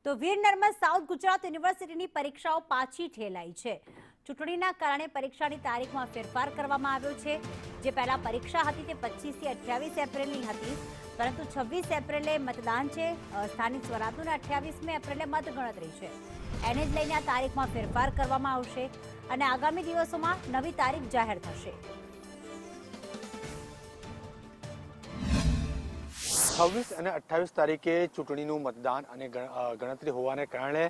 તો વીર નર્મદ સાઉથ ગુજરાત યુનિવર્સિટીની પરીક્ષાઓ પાછી ઠેલાઈ છે। ચૂંટણીના કારણે પરીક્ષાની તારીખમાં ફેરફાર કરવામાં આવ્યો છે। જે પહેલા પરીક્ષા હતી તે 25 થી 28 એપ્રિલની હતી, પરંતુ 26 એપ્રિલે મતદાન છે સ્થાનિક સ્વરાજનું અને 28 એપ્રિલે મતગણતરી છે। એને જ લઈને આ તારીખમાં ફેરફાર કરવામાં આવશે અને આગામી દિવસોમાં નવી તારીખ જાહેર થશે। 26 અને 28 તારીખે ચૂંટણીનું મતદાન અને ગણતરી હોવાને કારણે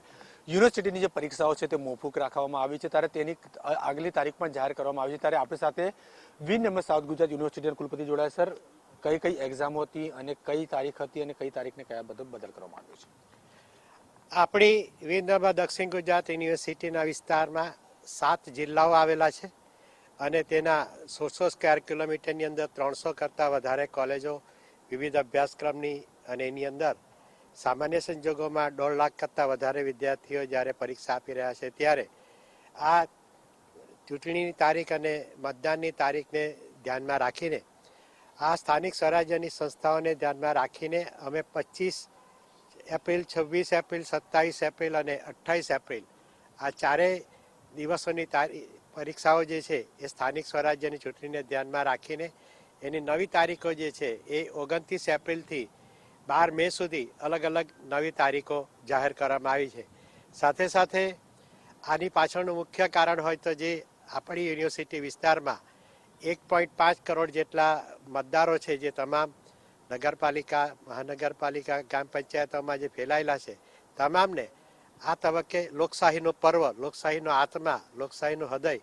યુનિવર્સિટીની જે પરીક્ષાઓ છે તે મોકૂફ રાખવામાં આવી છે, ત્યારે તેની આગલી તારીખ પણ જાહેર કરવામાં આવી છે। ત્યારે આપણી સાથે વીર નર્મદ સાઉથ ગુજરાત યુનિવર્સિટીના કુલપતિ જોડાયા। સર, કઈ કઈ એક્ઝામો હતી અને કઈ તારીખ હતી અને કઈ તારીખને કયા બદલ કરવામાં આવ્યું છે? આપણી વીર નર્મદ દક્ષિણ ગુજરાત યુનિવર્સિટીના વિસ્તારમાં 7 જિલ્લાઓ આવેલા છે અને તેના 100 સ્ક્વેર કિલોમીટરની અંદર 300 કરતાં વધારે કોલેજો વિવિધ અભ્યાસક્રમની અને એની અંદર સામાન્ય સંજોગોમાં 1.5 લાખ કરતાં વધારે વિદ્યાર્થીઓ જ્યારે પરીક્ષા આપી રહ્યા છે, ત્યારે આ ચૂંટણીની તારીખ અને મતદાનની તારીખને ધ્યાનમાં રાખીને આ સ્થાનિક સ્વરાજ્યની સંસ્થાઓને ધ્યાનમાં રાખીને અમે 25 એપ્રિલ, 26 એપ્રિલ, 27 એપ્રિલ અને 28 એપ્રિલ આ ચારેય દિવસોની પરીક્ષાઓ જે છે એ સ્થાનિક સ્વરાજ્યની ચૂંટણીને ધ્યાનમાં રાખીને એની નવી તારીખો જે છે એ 29 એપ્રિલથી 12 મે સુધી અલગ અલગ નવી તારીખો જાહેર કરવામાં આવી છે। સાથે સાથે આની પાછળનું મુખ્ય કારણ હોય તો જે આપણી યુનિવર્સિટી વિસ્તારમાં 1.5 કરોડ જેટલા મતદારો છે, જે તમામ નગરપાલિકા, મહાનગરપાલિકા, ગ્રામ પંચાયતોમાં જે ફેલાયેલા છે, તમામને આ તબક્કે લોકશાહીનો પર્વ, લોકશાહીનો આત્મા, લોકશાહીનું હૃદય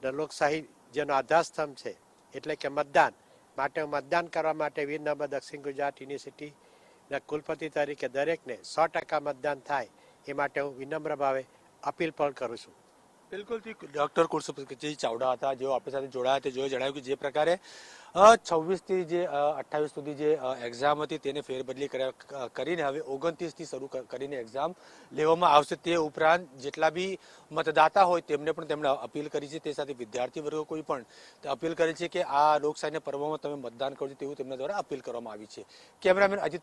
અને લોકશાહી જેનો આધારસ્તંભ છે એટલે કે મતદાન માટે મતદાન કરવા માટે વીર નર્મદ દક્ષિણ ગુજરાત યુનિવર્સિટીના કુલપતિ તરીકે દરેકને 100% મતદાન થાય એ માટે હું વિનમ્ર ભાવે અપીલ પણ કરું છું। બિલકુલથી ડૉક્ટર કુરસુજી ચાવડા હતા, જેઓ આપણી સાથે જોડાયા હતા। જેઓ જણાવ્યું કે જે પ્રકારે 26 થી જે 28 સુધી જે એક્ઝામ હતી તેને ફેરબદલી કરીને હવે 29 થી શરૂ કરીને એક્ઝામ લેવામાં આવશે। તે ઉપરાંત જેટલા બી મતદાતા હોય તેમને પણ તેમણે અપીલ કરી છે, તે સાથે વિદ્યાર્થી વર્ગો કોઈ પણ અપીલ કરી છે કે આ લોકશાહીના પર્વમાં તમે મતદાન કરજો, તેવું તેમના દ્વારા અપીલ કરવામાં આવી છે। કેમેરામેન અજીત